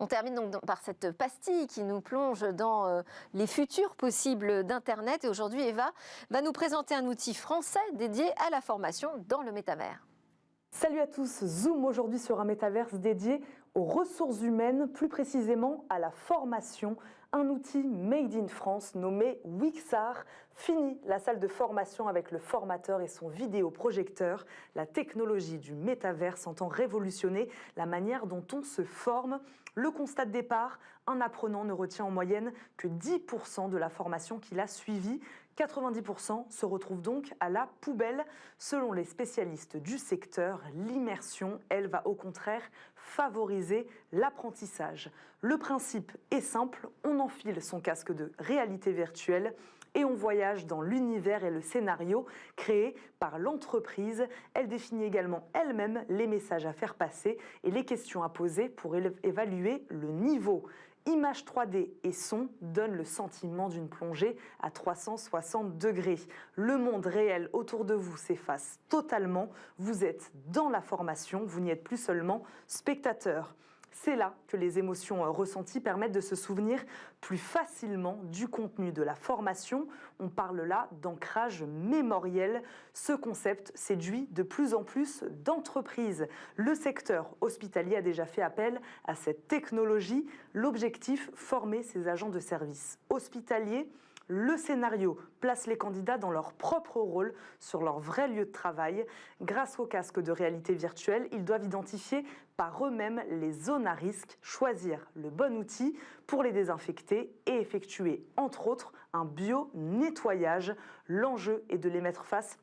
On termine donc par cette pastille qui nous plonge dans les futurs possibles d'Internet. Et aujourd'hui, Eva va nous présenter un outil français dédié à la formation dans le métavers. Salut à tous, Zoom aujourd'hui sur un métaverse dédié aux ressources humaines, plus précisément à la formation. Un outil made in France nommé Wixar. Fini la salle de formation avec le formateur et son vidéoprojecteur. La technologie du métaverse entend révolutionner la manière dont on se forme. Le constat de départ, un apprenant ne retient en moyenne que 10% de la formation qu'il a suivie. 90% se retrouvent donc à la poubelle. Selon les spécialistes du secteur, l'immersion, elle, va au contraire favoriser l'apprentissage. Le principe est simple, on enfile son casque de réalité virtuelle et on voyage dans l'univers et le scénario créé par l'entreprise. Elle définit également elle-même les messages à faire passer et les questions à poser pour évaluer le niveau. Images 3D et son donnent le sentiment d'une plongée à 360 degrés. Le monde réel autour de vous s'efface totalement. Vous êtes dans la formation, vous n'y êtes plus seulement spectateur. C'est là que les émotions ressenties permettent de se souvenir plus facilement du contenu de la formation. On parle là d'ancrage mémoriel. Ce concept séduit de plus en plus d'entreprises. Le secteur hospitalier a déjà fait appel à cette technologie. L'objectif, former ses agents de service hospitaliers. Le scénario place les candidats dans leur propre rôle, sur leur vrai lieu de travail. Grâce au casque de réalité virtuelle, ils doivent identifier par eux-mêmes les zones à risque, choisir le bon outil pour les désinfecter et effectuer, entre autres, un bio-nettoyage. L'enjeu est de les mettre face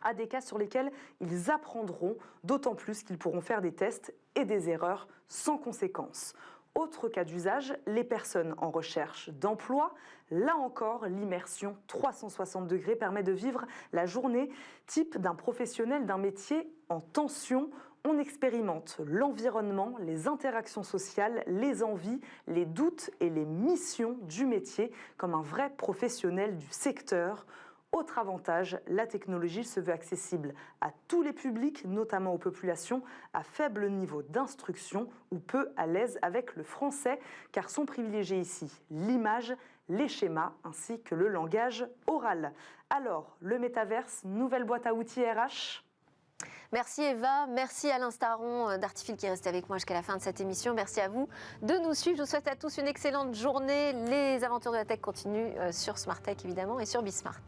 à des cas sur lesquels ils apprendront, d'autant plus qu'ils pourront faire des tests et des erreurs sans conséquence. Autre cas d'usage, les personnes en recherche d'emploi. Là encore, l'immersion 360 degrés permet de vivre la journée type d'un professionnel d'un métier en tension. On expérimente l'environnement, les interactions sociales, les envies, les doutes et les missions du métier comme un vrai professionnel du secteur. Autre avantage, la technologie se veut accessible à tous les publics, notamment aux populations à faible niveau d'instruction ou peu à l'aise avec le français, car sont privilégiés ici l'image, les schémas ainsi que le langage oral. Alors, le métaverse, nouvelle boîte à outils RH ? Merci Eva, merci Alain Staron d'Artifil qui est resté avec moi jusqu'à la fin de cette émission. Merci à vous de nous suivre. Je vous souhaite à tous une excellente journée. Les aventures de la tech continuent sur Smart Tech évidemment et sur Bismart.